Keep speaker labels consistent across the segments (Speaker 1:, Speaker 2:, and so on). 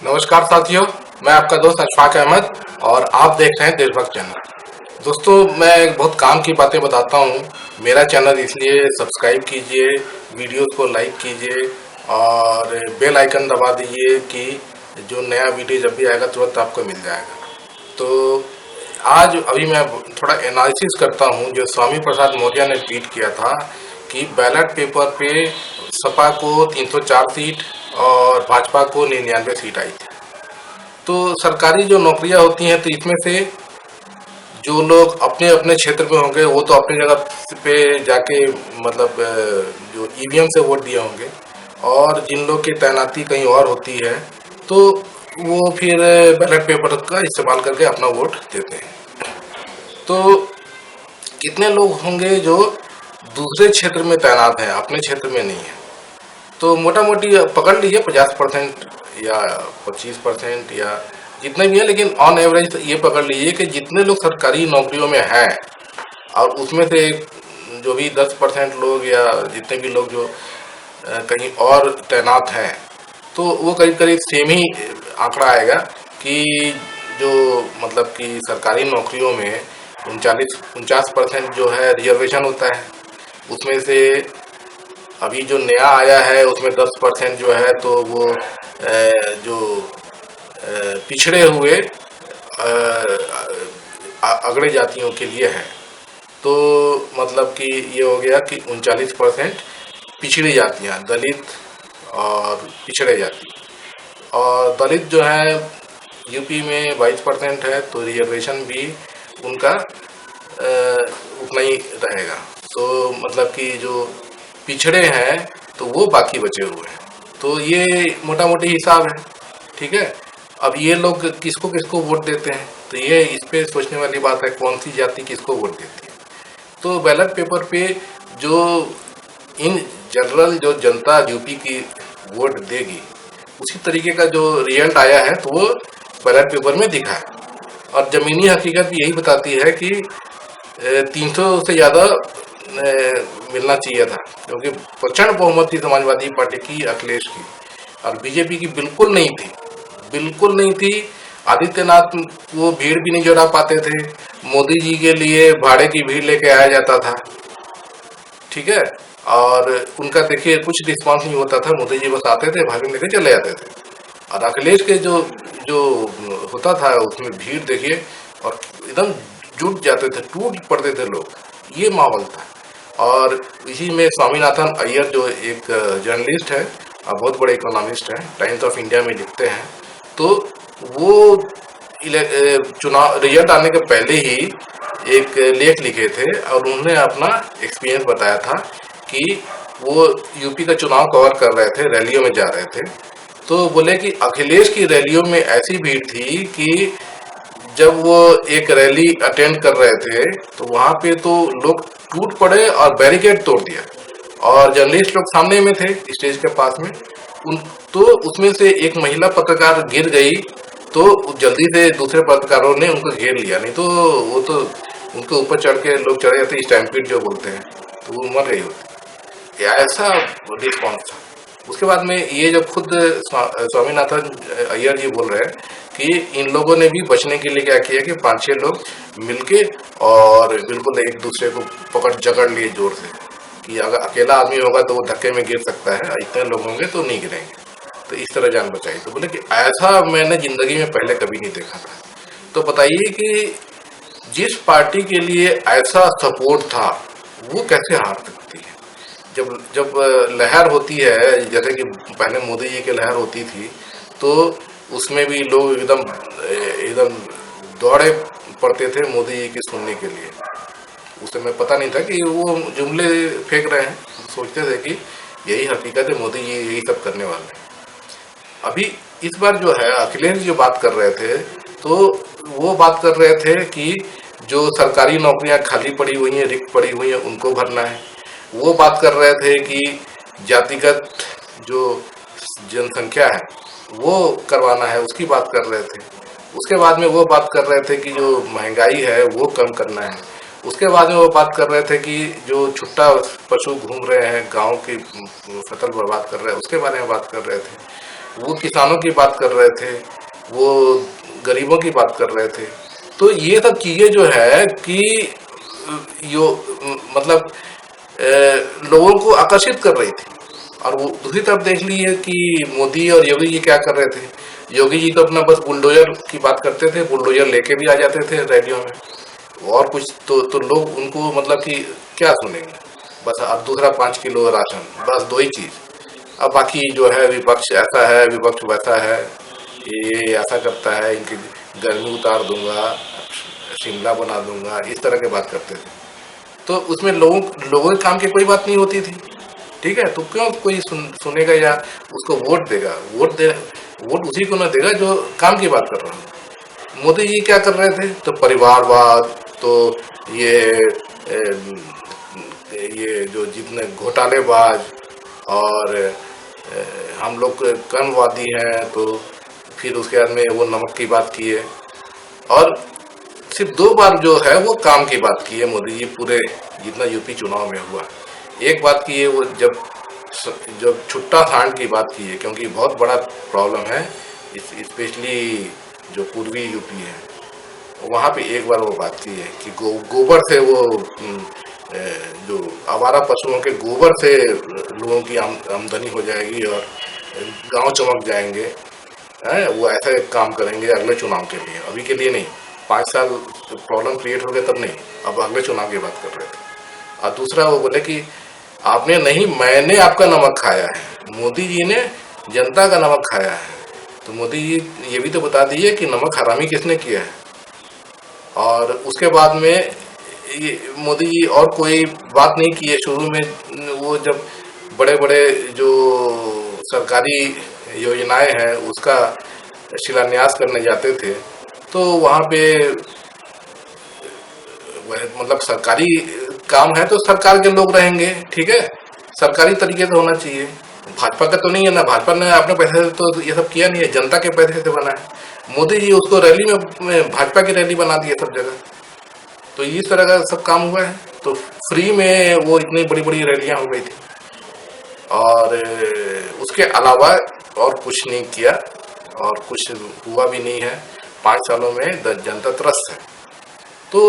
Speaker 1: नमस्कार साथियों, मैं आपका दोस्त अशफाक अहमद और आप देख रहे हैं देशभक्त चैनल। दोस्तों, मैं एक बहुत काम की बातें बताता हूँ। मेरा चैनल इसलिए सब्सक्राइब कीजिए, वीडियोस को लाइक कीजिए और बेल आइकन दबा दीजिए कि जो नया वीडियो जब भी आएगा तुरंत आपको मिल जाएगा। तो आज अभी मैं थोड़ा एनालिसिस करता हूँ। जो स्वामी प्रसाद मौर्य ने ट्वीट किया था कि बैलेट पेपर पे सपा को 304 सीट और भाजपा को 99 सीट आई थी। तो सरकारी जो नौकरियां होती हैं, तो इसमें से जो लोग अपने अपने क्षेत्र में होंगे वो तो अपनी जगह पे जाके मतलब जो ईवीएम से वोट दिए होंगे, और जिन लोग की तैनाती कहीं और होती है तो वो फिर बैलेट पेपर का इस्तेमाल करके अपना वोट देते हैं। तो कितने लोग होंगे जो दूसरे क्षेत्र में तैनात हैं, अपने क्षेत्र में नहीं है? तो मोटा मोटी पकड़ लीजिए 50% या 25% या जितने भी है, लेकिन ऑन एवरेज ये पकड़ लीजिए कि जितने लोग सरकारी नौकरियों में हैं और उसमें से जो भी 10% लोग या जितने भी लोग जो कहीं और तैनात हैं, तो वो करीब करीब सेम ही आंकड़ा आएगा कि जो मतलब कि सरकारी नौकरियों में 49-49% जो है रिजर्वेशन होता है। उसमें से अभी जो नया आया है उसमें 10% जो है तो वो जो पिछड़े हुए अगड़े जातियों के लिए है। तो मतलब कि ये हो गया कि 39% पिछड़ी जातियाँ, दलित और पिछड़े जाति। और दलित जो है यूपी में 22% है, तो रिजर्वेशन भी उनका उतना ही रहेगा। तो मतलब कि जो पिछड़े हैं तो वो बाकी बचे हुए हैं। तो ये मोटा मोटी हिसाब है, ठीक है। अब ये लोग किसको किसको वोट देते हैं, तो ये इस पे सोचने वाली बात है, कौन सी जाति किसको वोट देती है। तो बैलेट पेपर पे जो इन जनरल जो जनता यूपी की वोट देगी, उसी तरीके का जो रिजल्ट आया है तो वो बैलेट पेपर में दिखा है। और ज़मीनी हकीकत यही बताती है कि 300 से ज़्यादा मिलना चाहिए था, क्योंकि प्रचंड बहुमत थी समाजवादी पार्टी की, अखिलेश की, और बीजेपी की बिल्कुल नहीं थी, बिल्कुल नहीं थी। आदित्यनाथ वो भीड़ भी नहीं जुटा पाते थे। मोदी जी के लिए भाड़े की भीड़ लेके आया जाता था, ठीक है। और उनका देखिए कुछ रिस्पांस नहीं होता था, मोदी जी बस आते थे, भाषण लेके चले जाते थे। और अखिलेश के जो जो होता था उसमें भीड़ देखिए, और एकदम जुट जाते थे, टूट पड़ते थे लोग, ये माहौल था। और इसी में स्वामीनाथन अय्यर जो एक जर्नलिस्ट है और बहुत बड़े इकोनॉमिस्ट हैं, टाइम्स ऑफ इंडिया में लिखते हैं, तो वो चुनाव रिजल्ट आने के पहले ही एक लेख लिखे थे और उन्होंने अपना एक्सपीरियंस बताया था कि वो यूपी का चुनाव कवर कर रहे थे, रैलियों में जा रहे थे। तो बोले कि अखिलेश की रैलियों में ऐसी भीड़ थी कि जब वो एक रैली अटेंड कर रहे थे तो वहां पे तो लोग टूट पड़े और बैरिकेड तोड़ दिया, और जर्नलिस्ट लोग सामने में थे स्टेज के पास में। उन तो उसमें से एक महिला पत्रकार गिर गई, तो जल्दी से दूसरे पत्रकारों ने उनको घेर लिया, नहीं तो वो तो उनके ऊपर चढ़ के लोग चढ़े जाते, स्टैम्पीड जो बोलते हैं, तो वो मर गई होती। ऐसा रिस्पॉन्स था। उसके बाद में ये जब खुद स्वामीनाथन अय्यर जी बोल रहे हैं कि इन लोगों ने भी बचने के लिए क्या किया कि 5-6 लोग मिलके और बिल्कुल एक दूसरे को पकड़ जकड़ लिए जोर से, कि अगर अकेला आदमी होगा तो वो धक्के में गिर सकता है, इतने लोग होंगे तो नहीं गिरेंगे, तो इस तरह जान बचाई। तो बोले कि ऐसा मैंने जिंदगी में पहले कभी नहीं देखा था। तो बताइए कि जिस पार्टी के लिए ऐसा सपोर्ट था वो कैसे हार सकती है। जब जब लहर होती है, जैसे कि पहले मोदी जी की लहर होती थी, तो उसमें भी लोग एकदम एकदम दौड़े पड़ते थे मोदी जी की सुनने के लिए। उस समय पता नहीं था कि वो जुमले फेंक रहे हैं, सोचते थे कि यही हकीकत है, मोदी जी यही सब करने वाले हैं। अभी इस बार जो है अखिलेश जो बात कर रहे थे, तो वो बात कर रहे थे कि जो सरकारी नौकरियां खाली पड़ी हुई हैं, रिक्त पड़ी हुई हैं, उनको भरना है। वो बात कर रहे थे कि जातिगत जो जनसंख्या है वो करवाना है, उसकी बात कर रहे थे। उसके बाद में वो बात कर रहे थे कि जो महंगाई है वो कम करना है। उसके बाद में वो बात कर रहे थे कि जो छुट्टा पशु घूम रहे हैं गांव की फसल बर्बाद कर रहे हैं, उसके बारे में बात कर रहे थे। वो किसानों की बात कर रहे थे, वो गरीबों की बात कर रहे थे। तो ये सब चीज़ें जो है कि यो मतलब लोगों को आकर्षित कर रही थी। और वो दूसरी तरफ देख लीजिए कि मोदी और योगी जी क्या कर रहे थे। योगी जी तो अपना बस बुलडोजर की बात करते थे, बुलडोजर लेके भी आ जाते थे रैलियों में, और कुछ तो लोग उनको मतलब कि क्या सुनेंगे। बस अब दूसरा 5 किलो राशन, बस दो ही चीज़। अब बाकी जो है विपक्ष ऐसा है, विपक्ष वैसा है, ये ऐसा करता है, इनकी गर्मी उतार दूंगा, शिमला बना दूंगा, इस तरह के बात करते थे। तो उसमें लोगों के काम की कोई बात नहीं होती थी। ठीक है, तो क्यों कोई सुनेगा या उसको वोट देगा। वोट उसी को ना देगा जो काम की बात कर रहा है। मोदी जी क्या कर रहे थे, तो परिवारवाद, तो ये ये जो जितने घोटालेबाज और हम लोग कर्मवादी हैं, तो फिर उसके बाद में वो नमक की बात की है। और सिर्फ 2 बार जो है वो काम की बात की है मोदी जी, पूरे जितना यूपी चुनाव में हुआ। एक बात की है वो जब छुट्टा सांड की बात की है, क्योंकि बहुत बड़ा प्रॉब्लम है स्पेशली जो पूर्वी यूपी है, वहाँ पे एक बार वो बात की है कि गोबर से वो जो आवारा पशुओं के गोबर से लोगों की आमदनी हो जाएगी और गांव चमक जाएंगे। है वो ऐसे काम करेंगे अगले चुनाव के लिए, अभी के लिए नहीं। 5 साल प्रॉब्लम क्रिएट हो गया तब नहीं, अब अगले चुनाव की बात कर रहे थे। और दूसरा वो बोले कि आपने नहीं, मैंने आपका नमक खाया है। मोदी जी ने जनता का नमक खाया है। तो मोदी जी ये भी तो बता दीजिए कि नमक हरामी किसने किया है। और उसके बाद में ये मोदी जी और कोई बात नहीं की है शुरू में। वो जब बड़े बड़े जो सरकारी योजनाएं हैं उसका शिलान्यास करने जाते थे, तो वहाँ पे मतलब सरकारी काम है तो सरकार के लोग रहेंगे, ठीक है, सरकारी तरीके से होना चाहिए। भाजपा का तो नहीं है ना, भाजपा ने अपने पैसे से तो ये सब किया नहीं है, जनता के पैसे से बना है। मोदी जी उसको रैली में भाजपा की रैली बना दी है सब जगह। तो इस तरह का सब काम हुआ है। तो फ्री में वो इतनी बड़ी बड़ी रैलियां हो गई थी, और उसके अलावा और कुछ नहीं किया, और कुछ हुआ भी नहीं है। 5 सालों में जनता त्रस्त है। तो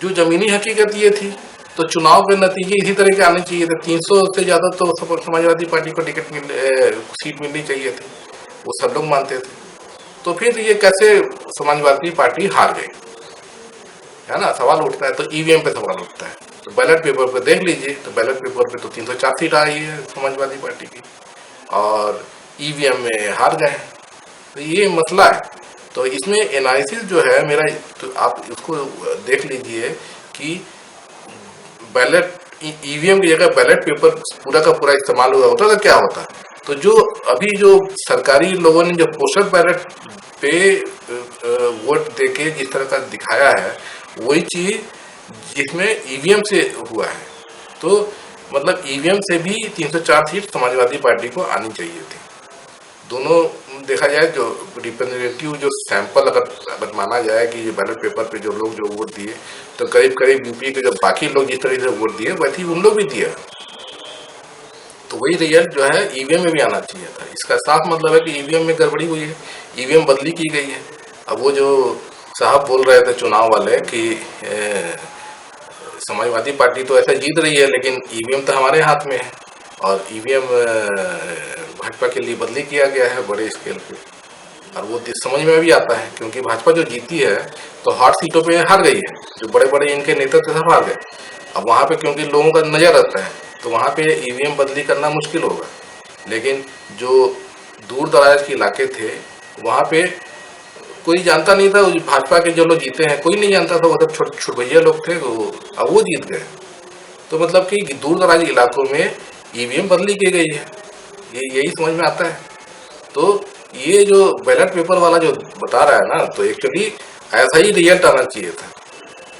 Speaker 1: जो जमीनी हकीकत ये थी, तो चुनाव के नतीजे इसी तरह के आने चाहिए थे। 300 से ज़्यादा तो समाजवादी पार्टी को सीट मिलनी चाहिए थी, वो सब लोग मानते थे। तो फिर ये कैसे समाजवादी पार्टी हार गई, है ना, सवाल उठता है। तो ईवीएम पे सवाल उठता है। तो बैलेट पेपर पे देख लीजिए, तो बैलेट पेपर पे तो 304 सीट आई है समाजवादी पार्टी की, और ईवीएम में हार गए। तो ये मसला है। तो इसमें एनालिसिस जो है मेरा, तो आप इसको देख लीजिए कि बैलेट ईवीएम की जगह बैलेट पेपर पूरा का पूरा इस्तेमाल हुआ होता तो क्या होता। तो जो अभी जो सरकारी लोगों ने जो पोस्टल बैलेट पे वोट देके जिस तरह का दिखाया है, वही चीज जिसमें ईवीएम से हुआ है। तो मतलब ईवीएम से भी 304 सीट समाजवादी पार्टी को आनी चाहिए थी। दोनों देखा जाए, जो रिप्रेजेंटेटिव जो सैंपल अगर माना जाए कि बैलेट पेपर पे जो लोग जो वोट दिए, तो करीब करीब यूपी के जो बाकी लोग जिस तरह से वोट दिए वैसे ही उन लोग भी दिया। तो वही रिजल्ट जो है ईवीएम में भी आना चाहिए था। इसका साफ मतलब है कि ईवीएम में गड़बड़ी हुई है, ईवीएम बदली की गई है। अब वो जो साहब बोल रहे थे चुनाव वाले कि समाजवादी पार्टी तो ऐसा जीत रही है, लेकिन ईवीएम तो हमारे हाथ में है, और ईवीएम भाजपा के लिए बदली किया गया है बड़े स्केल पे। और वो समझ में भी आता है, क्योंकि भाजपा जो जीती है तो हॉट सीटों पे हार गई है, जो बड़े बड़े इनके नेता थे सब हार गए। अब वहाँ पे क्योंकि लोगों का नजर रहता है, तो वहाँ पे ईवीएम बदली करना मुश्किल होगा। लेकिन जो दूर दराज के इलाके थे, वहाँ पे कोई जानता नहीं था। भाजपा के जो लोग जीते हैं कोई नहीं जानता था, वो सब छोटे भैया लोग थे, अब वो जीत गए। तो मतलब कि दूर दराज इलाकों में ईवीएम बदली की गई है, यही समझ में आता है। तो ये जो बैलेट पेपर वाला जो बता रहा है ना, तो एक्चुअली ऐसा ही रिजल्ट आना चाहिए था,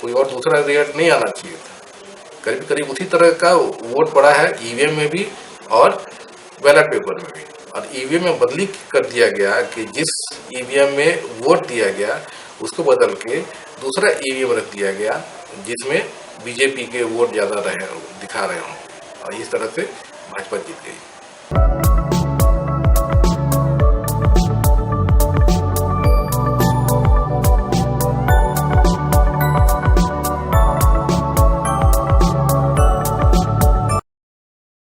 Speaker 1: कोई और दूसरा रिजल्ट नहीं आना चाहिए था। करीब करीब उसी तरह का वोट पड़ा है ईवीएम में भी और बैलेट पेपर में भी। और ईवीएम में बदली कर दिया गया कि जिस ईवीएम में वोट दिया गया उसको बदल के दूसरा ईवीएम रख दिया गया जिसमें बीजेपी के वोट ज़्यादा दिखा रहे हों, और इस तरह से भाजपा जीत गई।